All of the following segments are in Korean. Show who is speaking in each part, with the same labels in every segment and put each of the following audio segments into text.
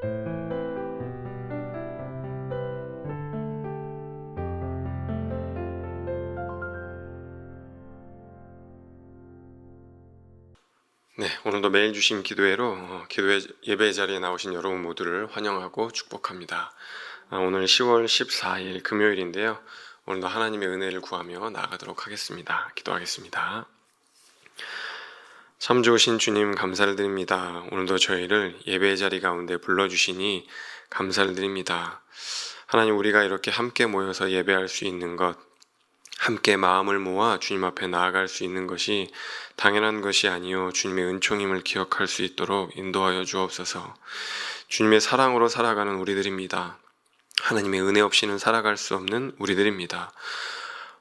Speaker 1: 네, 오늘도 매일 주신 기도회로 예배 자리에 나오신 여러분 모두를 환영하고 축복합니다. 오늘 10월 14일 금요일인데요. 오늘도 하나님의 은혜를 구하며 나아가도록 하겠습니다. 기도하겠습니다. 참 좋으신 주님 감사를 드립니다. 오늘도 저희를 예배 자리 가운데 불러주시니 감사를 드립니다. 하나님, 우리가 이렇게 함께 모여서 예배할 수 있는 것, 함께 마음을 모아 주님 앞에 나아갈 수 있는 것이 당연한 것이 아니요 주님의 은총임을 기억할 수 있도록 인도하여 주옵소서. 주님의 사랑으로 살아가는 우리들입니다. 하나님의 은혜 없이는 살아갈 수 없는 우리들입니다.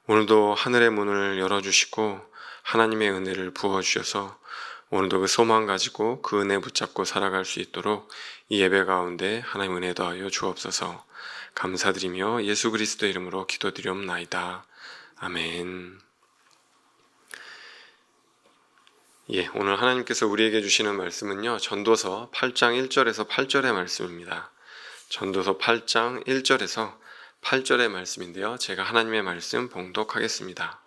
Speaker 1: 오늘도 하늘의 문을 열어주시고 하나님의 은혜를 부어주셔서 오늘도 그 소망 가지고 그 은혜 붙잡고 살아갈 수 있도록 이 예배 가운데 하나님 은혜 더하여 주옵소서. 감사드리며 예수 그리스도 이름으로 기도드리옵나이다. 아멘. 오늘 하나님께서 우리에게 주시는 말씀은요, 전도서 8장 1절에서 8절의 말씀입니다. 전도서 8장 1절에서 8절의 말씀인데요, 제가 하나님의 말씀 봉독하겠습니다.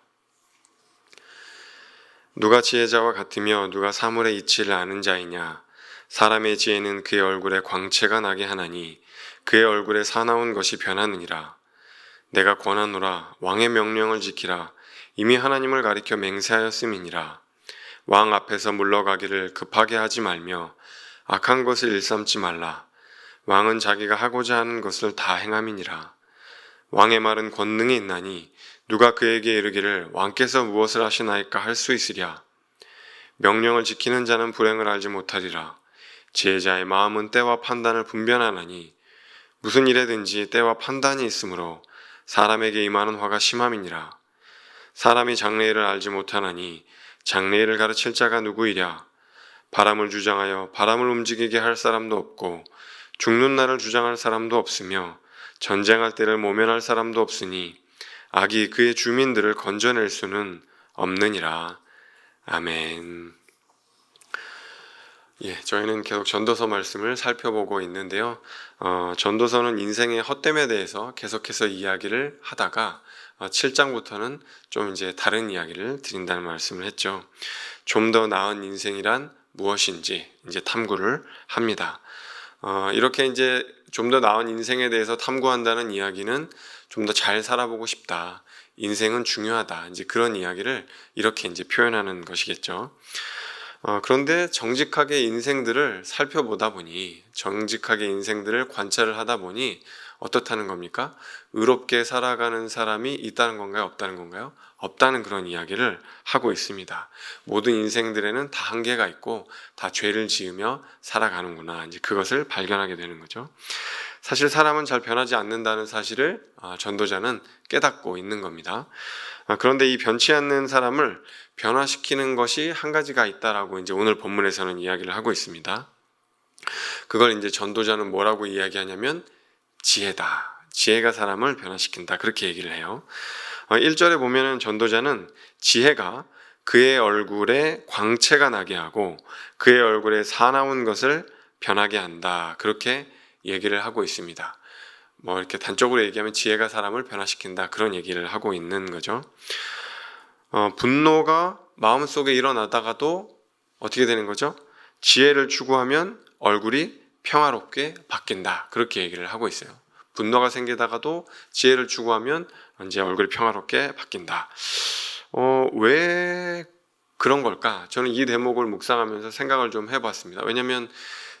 Speaker 1: 누가 지혜자와 같으며 누가 사물의 이치를 아는 자이냐? 사람의 지혜는 그의 얼굴에 광채가 나게 하나니 그의 얼굴에 사나운 것이 변하느니라. 내가 권하노라. 왕의 명령을 지키라. 이미 하나님을 가리켜 맹세하였음이니라. 왕 앞에서 물러가기를 급하게 하지 말며 악한 것을 일삼지 말라. 왕은 자기가 하고자 하는 것을 다 행함이니라. 왕의 말은 권능이 있나니 누가 그에게 이르기를 왕께서 무엇을 하시나이까 할 수 있으랴. 명령을 지키는 자는 불행을 알지 못하리라. 지혜자의 마음은 때와 판단을 분별하나니 무슨 일에든지 때와 판단이 있으므로 사람에게 임하는 화가 심함이니라. 사람이 장래일을 알지 못하나니 장래일을 가르칠 자가 누구이랴. 바람을 주장하여 바람을 움직이게 할 사람도 없고 죽는 날을 주장할 사람도 없으며 전쟁할 때를 모면할 사람도 없으니 악이 그의 주민들을 건져낼 수는 없느니라. 아멘. 저희는 계속 전도서 말씀을 살펴보고 있는데요. 전도서는 인생의 헛됨에 대해서 계속해서 이야기를 하다가 7장부터는 좀 이제 다른 이야기를 드린다는 말씀을 했죠. 좀 더 나은 인생이란 무엇인지 이제 탐구를 합니다. 이렇게 이제 좀 더 나은 인생에 대해서 탐구한다는 이야기는 좀 더 잘 살아보고 싶다. 인생은 중요하다. 이제 그런 이야기를 이렇게 이제 표현하는 것이겠죠. 그런데 정직하게 인생들을 살펴보다 보니, 정직하게 인생들을 관찰을 하다 보니 어떻다는 겁니까? 의롭게 살아가는 사람이 있다는 건가요? 없다는 건가요? 없다는 그런 이야기를 하고 있습니다. 모든 인생들에는 다 한계가 있고 다 죄를 지으며 살아가는구나. 이제 그것을 발견하게 되는 거죠. 사실 사람은 잘 변하지 않는다는 사실을 전도자는 깨닫고 있는 겁니다. 그런데 이 변치 않는 사람을 변화시키는 것이 한 가지가 있다라고 이제 오늘 본문에서는 이야기를 하고 있습니다. 그걸 이제 전도자는 뭐라고 이야기하냐면 지혜다. 지혜가 사람을 변화시킨다. 그렇게 얘기를 해요. 1절에 보면은 전도자는 지혜가 그의 얼굴에 광채가 나게 하고 그의 얼굴에 사나운 것을 변하게 한다. 그렇게 얘기를 하고 있습니다. 이렇게 단적으로 얘기하면 지혜가 사람을 변화시킨다. 그런 얘기를 하고 있는 거죠. 분노가 마음속에 일어나다가도 어떻게 되는 거죠? 지혜를 추구하면 얼굴이 평화롭게 바뀐다. 그렇게 얘기를 하고 있어요. 분노가 생기다가도 지혜를 추구하면 이제 얼굴이 평화롭게 바뀐다. 왜 그런 걸까? 저는 이 대목을 묵상하면서 생각을 좀 해봤습니다. 왜냐하면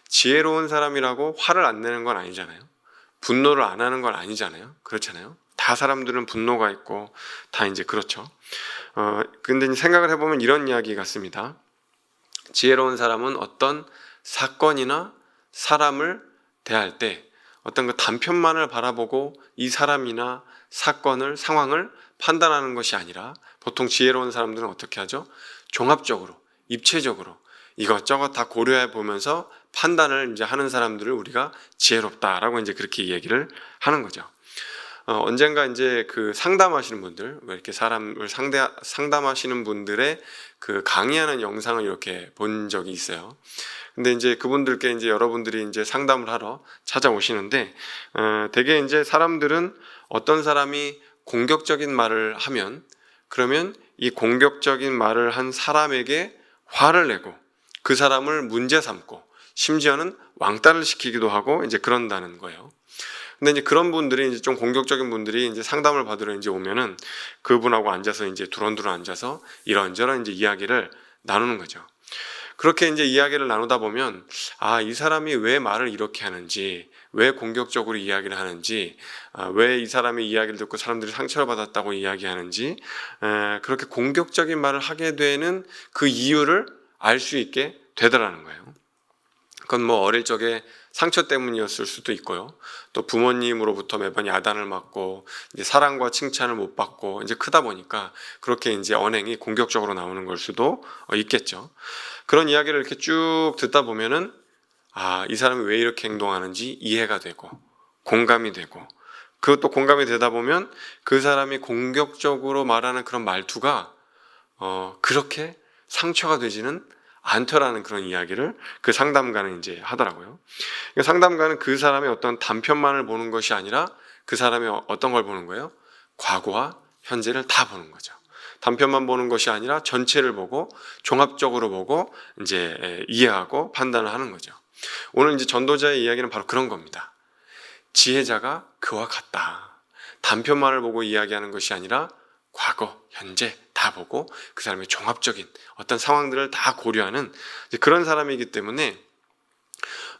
Speaker 1: 지혜로운 사람이라고 화를 안 내는 건 아니잖아요. 분노를 안 하는 건 아니잖아요. 그렇잖아요. 다 사람들은 분노가 있고 다 이제 그렇죠. 근데 생각을 해보면 이런 이야기 같습니다. 지혜로운 사람은 어떤 사건이나 사람을 대할 때 어떤 그 단편만을 바라보고 이 사람이나 사건을, 상황을 판단하는 것이 아니라 보통 지혜로운 사람들은 어떻게 하죠? 종합적으로, 입체적으로 이것저것 다 고려해 보면서 판단을 이제 하는 사람들을 우리가 지혜롭다라고 이제 그렇게 얘기를 하는 거죠. 언젠가 이제 그 상담하시는 분들, 왜 이렇게 사람을 상담하시는 분들의 그 강의하는 영상을 이렇게 본 적이 있어요. 근데 이제 그분들께 이제 여러분들이 이제 상담을 하러 찾아오시는데, 되게 이제 사람들은 어떤 사람이 공격적인 말을 하면, 그러면 이 공격적인 말을 한 사람에게 화를 내고 그 사람을 문제 삼고 심지어는 왕따를 시키기도 하고 이제 그런다는 거예요. 근데 이제 그런 분들이 이제 좀 공격적인 분들이 이제 상담을 받으러 이제 오면은 그분하고 앉아서 이제 두런두런 앉아서 이런저런 이제 이야기를 나누는 거죠. 그렇게 이제 이야기를 나누다 보면 이 사람이 왜 말을 이렇게 하는지, 왜 공격적으로 이야기를 하는지, 왜 이 사람의 이야기를 듣고 사람들이 상처를 받았다고 이야기하는지, 그렇게 공격적인 말을 하게 되는 그 이유를 알 수 있게 되더라는 거예요. 그건 뭐 어릴 적에 상처 때문이었을 수도 있고요. 또 부모님으로부터 매번 야단을 맞고 이제 사랑과 칭찬을 못 받고 이제 크다 보니까 그렇게 이제 언행이 공격적으로 나오는 걸 수도 있겠죠. 그런 이야기를 이렇게 쭉 듣다 보면은 이 사람이 왜 이렇게 행동하는지 이해가 되고 공감이 되고, 그것도 공감이 되다 보면 그 사람이 공격적으로 말하는 그런 말투가 그렇게 상처가 되지는 않더라는 그런 이야기를 그 상담가는 이제 하더라고요. 그러니까 상담가는 그 사람의 어떤 단편만을 보는 것이 아니라 그 사람이 어떤 걸 보는 거예요? 과거와 현재를 다 보는 거죠. 단편만 보는 것이 아니라 전체를 보고 종합적으로 보고 이제 이해하고 판단을 하는 거죠. 오늘 이제 전도자의 이야기는 바로 그런 겁니다. 지혜자가 그와 같다. 단편만을 보고 이야기하는 것이 아니라 과거, 현재 다 보고 그 사람의 종합적인 어떤 상황들을 다 고려하는 그런 사람이기 때문에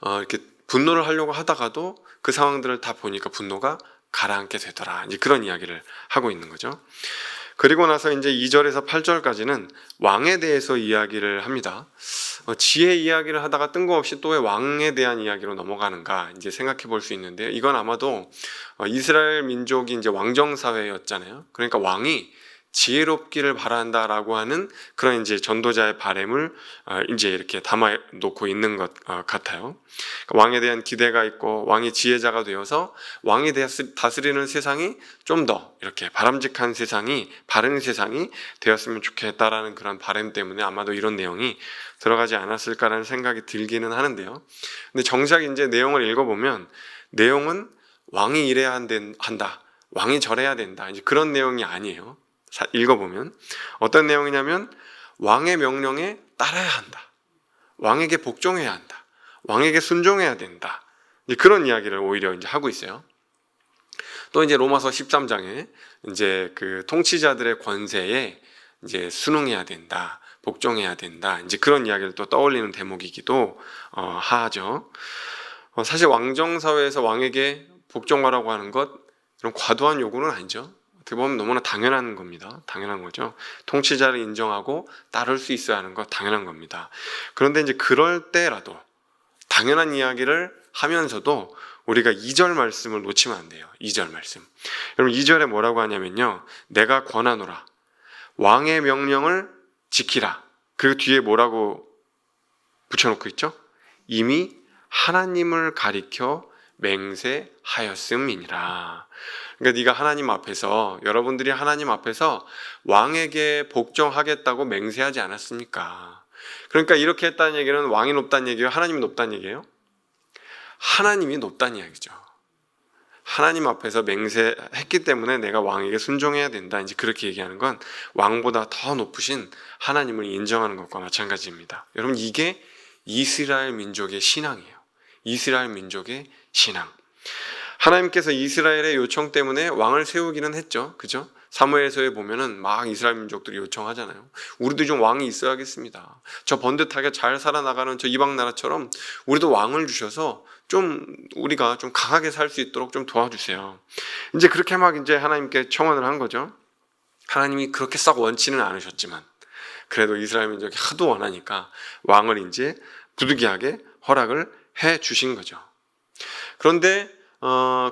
Speaker 1: 이렇게 분노를 하려고 하다가도 그 상황들을 다 보니까 분노가 가라앉게 되더라. 이제 그런 이야기를 하고 있는 거죠. 그리고 나서 이제 2절에서 8절까지는 왕에 대해서 이야기를 합니다. 지혜 이야기를 하다가 뜬금없이 또 왜 왕에 대한 이야기로 넘어가는가 이제 생각해 볼 수 있는데요. 이건 아마도 이스라엘 민족이 이제 왕정 사회였잖아요. 그러니까 왕이 지혜롭기를 바란다라고 하는 그런 이제 전도자의 바램을 이제 이렇게 담아 놓고 있는 것 같아요. 왕에 대한 기대가 있고 왕이 지혜자가 되어서 왕이 다스리는 세상이 좀 더 이렇게 바람직한 세상이, 바른 세상이 되었으면 좋겠다라는 그런 바람 때문에 아마도 이런 내용이 들어가지 않았을까라는 생각이 들기는 하는데요. 근데 정작 이제 내용을 읽어보면 내용은 왕이 이래야 한다, 왕이 저래야 된다, 이제 그런 내용이 아니에요. 읽어보면 어떤 내용이냐면 왕의 명령에 따라야 한다, 왕에게 복종해야 한다, 왕에게 순종해야 된다, 이제 그런 이야기를 오히려 이제 하고 있어요. 또 이제 로마서 13장에 이제 그 통치자들의 권세에 이제 순응해야 된다, 복종해야 된다, 이제 그런 이야기를 또 떠올리는 대목이기도 하죠. 사실 왕정 사회에서 왕에게 복종하라고 하는 것, 이런 과도한 요구는 아니죠. 어떻게 보면 너무나 당연한 겁니다. 당연한 거죠. 통치자를 인정하고 따를 수 있어야 하는 것 당연한 겁니다. 그런데 이제 그럴 때라도 당연한 이야기를 하면서도 우리가 2절 말씀을 놓치면 안 돼요. 2절 말씀. 여러분 2절에 뭐라고 하냐면요, 내가 권하노라, 왕의 명령을 지키라. 그리고 뒤에 뭐라고 붙여놓고 있죠? 이미 하나님을 가리켜 맹세하였음이니라. 그러니까 네가 하나님 앞에서, 여러분들이 하나님 앞에서 왕에게 복종하겠다고 맹세하지 않았습니까? 그러니까 이렇게 했다는 얘기는 왕이 높다는 얘기예요? 하나님이 높다는 얘기예요? 하나님이 높다는 이야기죠. 하나님 앞에서 맹세했기 때문에 내가 왕에게 순종해야 된다, 이제 그렇게 얘기하는 건 왕보다 더 높으신 하나님을 인정하는 것과 마찬가지입니다. 여러분 이게 이스라엘 민족의 신앙이에요. 이스라엘 민족의 신앙. 하나님께서 이스라엘의 요청 때문에 왕을 세우기는 했죠. 그죠? 사무엘서에 보면은 막 이스라엘 민족들이 요청하잖아요. 우리도 좀 왕이 있어야겠습니다. 저 번듯하게 잘 살아나가는 저 이방 나라처럼 우리도 왕을 주셔서 좀 우리가 좀 강하게 살 수 있도록 좀 도와주세요. 이제 그렇게 막 이제 하나님께 청원을 한 거죠. 하나님이 그렇게 썩 원치는 않으셨지만 그래도 이스라엘 민족이 하도 원하니까 왕을 이제 부득이하게 허락을 해 주신 거죠. 그런데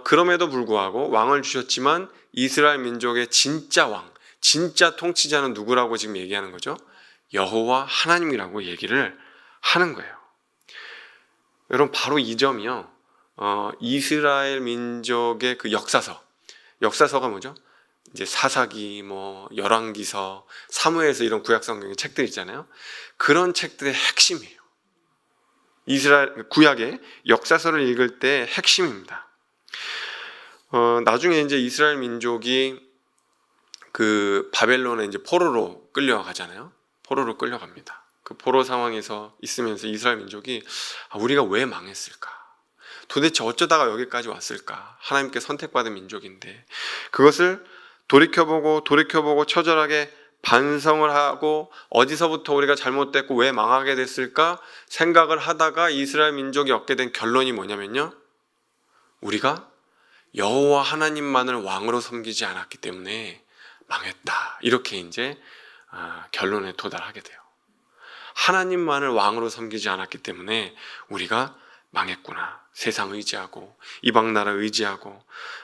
Speaker 1: 그럼에도 불구하고 왕을 주셨지만 이스라엘 민족의 진짜 왕, 진짜 통치자는 누구라고 지금 얘기하는 거죠? 여호와 하나님이라고 얘기를 하는 거예요. 여러분 바로 이 점이요, 이스라엘 민족의 그 역사서, 역사서가 뭐죠? 이제 사사기, 열왕기서, 사무엘서 이런 구약 성경의 책들 있잖아요. 그런 책들의 핵심이에요. 이스라엘 구약의 역사서를 읽을 때 핵심입니다. 나중에 이제 이스라엘 민족이 그 바벨론에 이제 포로로 끌려가잖아요. 포로로 끌려갑니다. 그 포로 상황에서 있으면서 이스라엘 민족이 우리가 왜 망했을까? 도대체 어쩌다가 여기까지 왔을까? 하나님께 선택받은 민족인데 그것을 돌이켜보고 처절하게 반성을 하고 어디서부터 우리가 잘못됐고 왜 망하게 됐을까 생각을 하다가 이스라엘 민족이 얻게 된 결론이 뭐냐면요, 우리가 여호와 하나님만을 왕으로 섬기지 않았기 때문에 망했다. 이렇게 이제 결론에 도달하게 돼요. 하나님만을 왕으로 섬기지 않았기 때문에 우리가 망했구나. 세상 의지하고 이방 나라 의지하고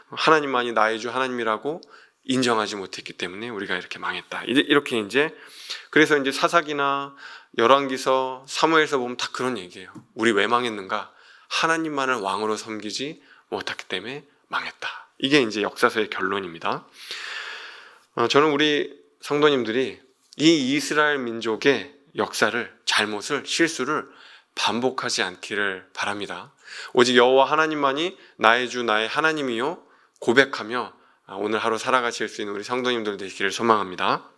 Speaker 1: 하나님만이 나의 주 하나님이라고 인정하지 못했기 때문에 우리가 이렇게 망했다. 이렇게 이제 그래서 이제 사사기나 열왕기서, 사무엘서 보면 다 그런 얘기예요. 우리 왜 망했는가? 하나님만을 왕으로 섬기지 못했기 때문에 망했다. 이게 이제 역사서의 결론입니다. 저는 우리 성도님들이 이 이스라엘 민족의 역사를, 잘못을, 실수를 반복하지 않기를 바랍니다. 오직 여호와 하나님만이 나의 주, 나의 하나님이요 고백하며 오늘 하루 살아가실 수 있는 우리 성도님들 되시기를 소망합니다.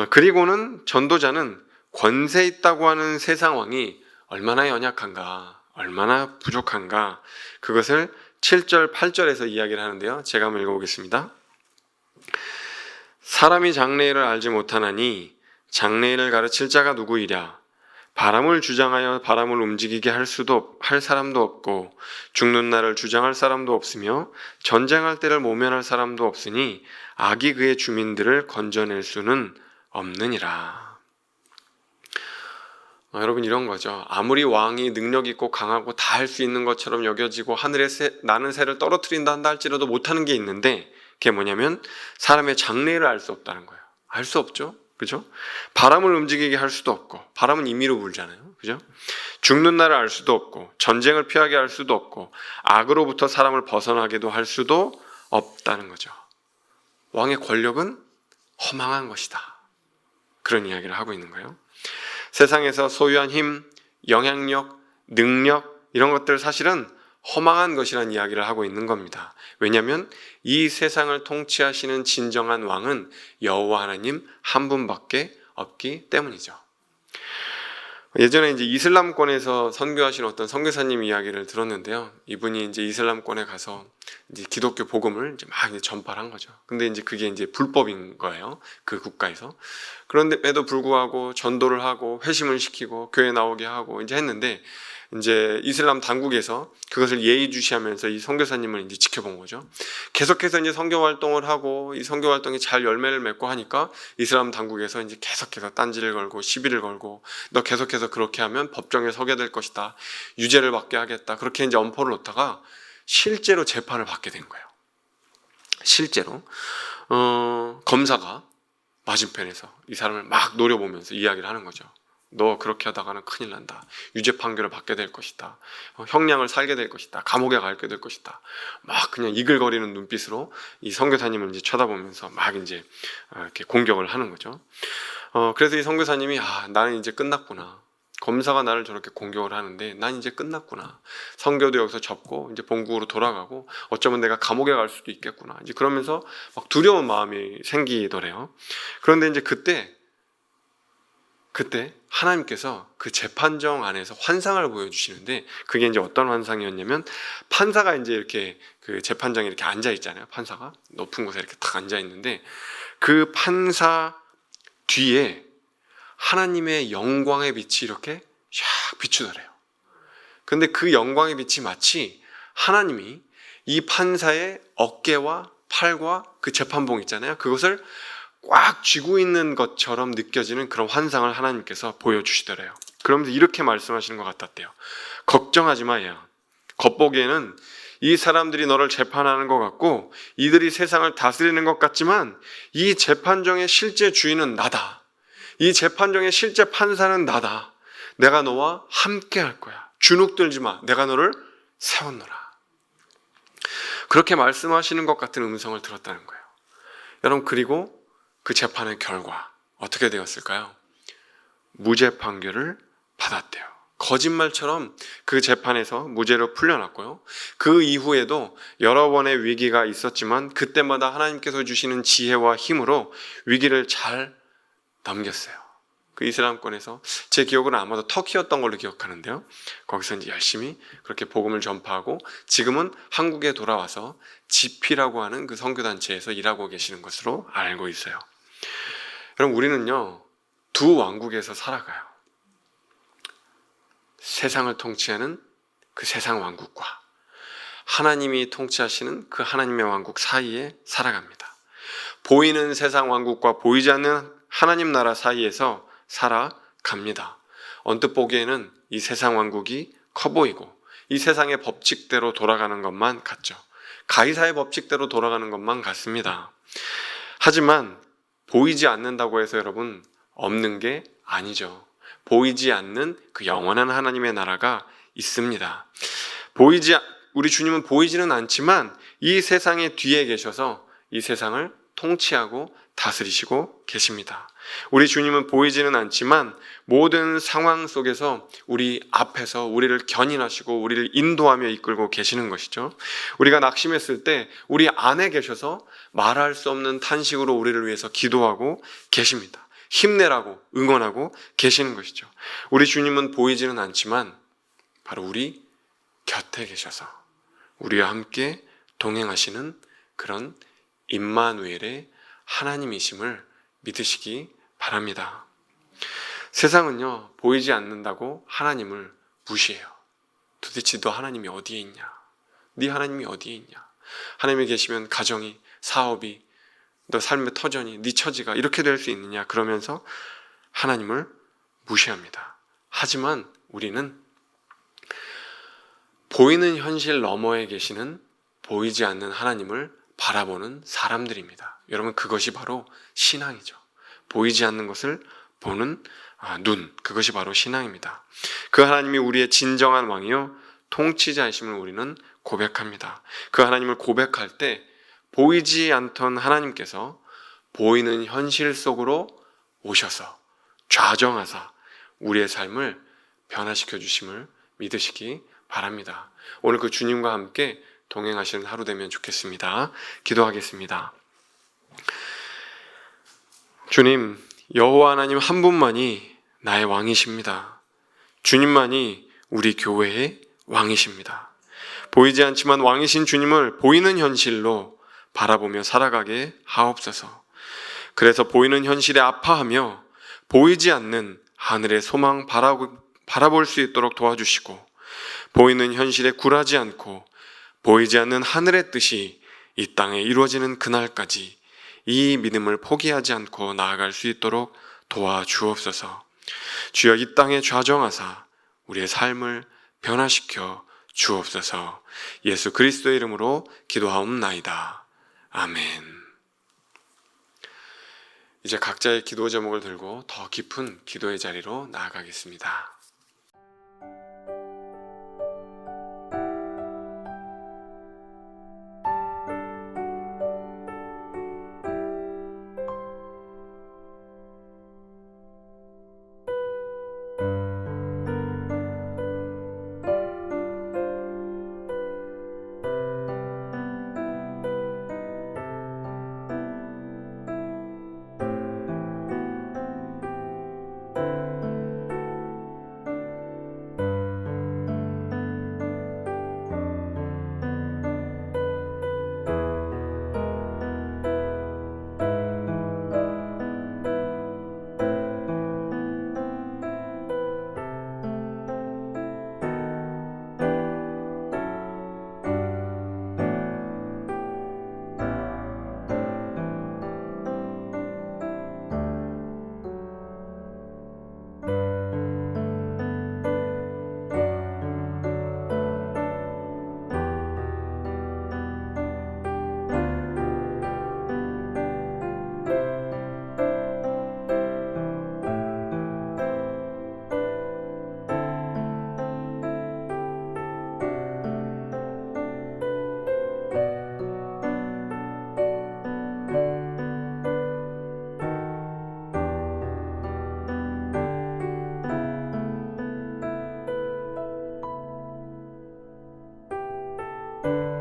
Speaker 1: 그리고는 전도자는 권세 있다고 하는 세상 왕이 얼마나 연약한가, 얼마나 부족한가, 그것을 7절, 8절에서 이야기를 하는데요. 제가 한번 읽어보겠습니다. 사람이 장래일을 알지 못하나니 장래일을 가르칠 자가 누구이랴? 바람을 주장하여 바람을 움직이게 할 사람도 없고 죽는 날을 주장할 사람도 없으며 전쟁할 때를 모면할 사람도 없으니 악이 그의 주민들을 건져낼 수는 없느니라. 여러분, 이런 거죠. 아무리 왕이 능력 있고 강하고 다 할 수 있는 것처럼 여겨지고 하늘에 나는 새를 떨어뜨린다 한다 할지라도 못하는 게 있는데 그게 뭐냐면 사람의 장래를 알 수 없다는 거예요. 알 수 없죠. 그죠? 바람을 움직이게 할 수도 없고, 바람은 임의로 불잖아요. 그죠? 죽는 날을 알 수도 없고, 전쟁을 피하게 할 수도 없고, 악으로부터 사람을 벗어나게도 할 수도 없다는 거죠. 왕의 권력은 허망한 것이다. 그런 이야기를 하고 있는 거예요. 세상에서 소유한 힘, 영향력, 능력, 이런 것들 사실은 허망한 것이라는 이야기를 하고 있는 겁니다. 왜냐하면 이 세상을 통치하시는 진정한 왕은 여호와 하나님 한 분밖에 없기 때문이죠. 예전에 이제 이슬람권에서 선교하시는 어떤 선교사님 이야기를 들었는데요. 이분이 이제 이슬람권에 가서 이제 기독교 복음을 이제 막 이제 전파를 한 거죠. 근데 이제 그게 이제 불법인 거예요. 그 국가에서. 그런데도 불구하고 전도를 하고 회심을 시키고 교회 나오게 하고 이제 했는데 이제 이슬람 당국에서 그것을 예의주시하면서 이 선교사님을 이제 지켜본 거죠. 계속해서 이제 선교 활동을 하고 이 선교 활동이 잘 열매를 맺고 하니까 이슬람 당국에서 이제 계속해서 딴지를 걸고 시비를 걸고 너 계속해서 그렇게 하면 법정에 서게 될 것이다. 유죄를 받게 하겠다. 그렇게 이제 엄포를 놓다가 실제로 재판을 받게 된 거예요. 실제로 검사가 맞은편에서 이 사람을 막 노려보면서 이야기를 하는 거죠. 너 그렇게 하다가는 큰일 난다. 유죄 판결을 받게 될 것이다. 형량을 살게 될 것이다. 감옥에 가게 될 것이다. 막 그냥 이글거리는 눈빛으로 이 선교사님을 이제 쳐다보면서 막 이제 이렇게 공격을 하는 거죠. 그래서 이 선교사님이 나는 이제 끝났구나. 검사가 나를 저렇게 공격을 하는데 난 이제 끝났구나. 선교도 여기서 접고 이제 본국으로 돌아가고 어쩌면 내가 감옥에 갈 수도 있겠구나. 이제 그러면서 막 두려운 마음이 생기더래요. 그런데 이제 그때 하나님께서 그 재판정 안에서 환상을 보여주시는데 그게 이제 어떤 환상이었냐면 판사가 이제 이렇게 그 재판장에 이렇게 앉아 있잖아요. 판사가 높은 곳에 이렇게 딱 앉아 있는데 그 판사 뒤에 하나님의 영광의 빛이 이렇게 샥 비추더래요. 근데 그 영광의 빛이 마치 하나님이 이 판사의 어깨와 팔과 그 재판봉 있잖아요. 그것을 꽉 쥐고 있는 것처럼 느껴지는 그런 환상을 하나님께서 보여주시더래요. 그러면서 이렇게 말씀하시는 것 같았대요. 걱정하지 마, 야. 겉보기에는 이 사람들이 너를 재판하는 것 같고 이들이 세상을 다스리는 것 같지만 이 재판정의 실제 주인은 나다. 이 재판정의 실제 판사는 나다. 내가 너와 함께 할 거야. 주눅 들지 마. 내가 너를 세웠노라. 그렇게 말씀하시는 것 같은 음성을 들었다는 거예요. 여러분, 그리고 그 재판의 결과 어떻게 되었을까요? 무죄 판결을 받았대요. 거짓말처럼 그 재판에서 무죄로 풀려났고요. 그 이후에도 여러 번의 위기가 있었지만 그때마다 하나님께서 주시는 지혜와 힘으로 위기를 잘 넘겼어요. 그 이슬람권에서 제 기억으로는 아마도 터키였던 걸로 기억하는데요. 거기서 이제 열심히 그렇게 복음을 전파하고 지금은 한국에 돌아와서 지피라고 하는 그 선교단체에서 일하고 계시는 것으로 알고 있어요. 여러분, 우리는요, 두 왕국에서 살아가요. 세상을 통치하는 그 세상 왕국과 하나님이 통치하시는 그 하나님의 왕국 사이에 살아갑니다. 보이는 세상 왕국과 보이지 않는 하나님 나라 사이에서 살아갑니다. 언뜻 보기에는 이 세상 왕국이 커 보이고 이 세상의 법칙대로 돌아가는 것만 같죠. 가이사의 법칙대로 돌아가는 것만 같습니다. 하지만 보이지 않는다고 해서 여러분 없는 게 아니죠. 보이지 않는 그 영원한 하나님의 나라가 있습니다. 우리 주님은 보이지는 않지만 이 세상의 뒤에 계셔서 이 세상을 통치하고 다스리시고 계십니다. 우리 주님은 보이지는 않지만 모든 상황 속에서 우리 앞에서 우리를 견인하시고 우리를 인도하며 이끌고 계시는 것이죠. 우리가 낙심했을 때 우리 안에 계셔서 말할 수 없는 탄식으로 우리를 위해서 기도하고 계십니다. 힘내라고 응원하고 계시는 것이죠. 우리 주님은 보이지는 않지만 바로 우리 곁에 계셔서 우리와 함께 동행하시는 그런 임마누엘의 하나님이심을 믿으시기 바랍니다. 세상은요, 보이지 않는다고 하나님을 무시해요. 도대체 너 하나님이 어디에 있냐? 네 하나님이 어디에 있냐? 하나님이 계시면 가정이, 사업이, 너 삶의 터전이, 네 처지가 이렇게 될 수 있느냐? 그러면서 하나님을 무시합니다. 하지만 우리는 보이는 현실 너머에 계시는 보이지 않는 하나님을 바라보는 사람들입니다. 여러분, 그것이 바로 신앙이죠. 보이지 않는 것을 보는 눈, 그것이 바로 신앙입니다. 그 하나님이 우리의 진정한 왕이요 통치자이심을 우리는 고백합니다. 그 하나님을 고백할 때 보이지 않던 하나님께서 보이는 현실 속으로 오셔서 좌정하사 우리의 삶을 변화시켜 주심을 믿으시기 바랍니다. 오늘 그 주님과 함께 동행하시는 하루 되면 좋겠습니다. 기도하겠습니다. 주님, 여호와 하나님 한 분만이 나의 왕이십니다. 주님만이 우리 교회의 왕이십니다. 보이지 않지만 왕이신 주님을 보이는 현실로 바라보며 살아가게 하옵소서. 그래서 보이는 현실에 아파하며 보이지 않는 하늘의 소망 바라볼 수 있도록 도와주시고 보이는 현실에 굴하지 않고 보이지 않는 하늘의 뜻이 이 땅에 이루어지는 그날까지 이 믿음을 포기하지 않고 나아갈 수 있도록 도와주옵소서. 주여, 이 땅에 좌정하사 우리의 삶을 변화시켜 주옵소서. 예수 그리스도의 이름으로 기도하옵나이다. 아멘. 이제 각자의 기도 제목을 들고 더 깊은 기도의 자리로 나아가겠습니다. 네.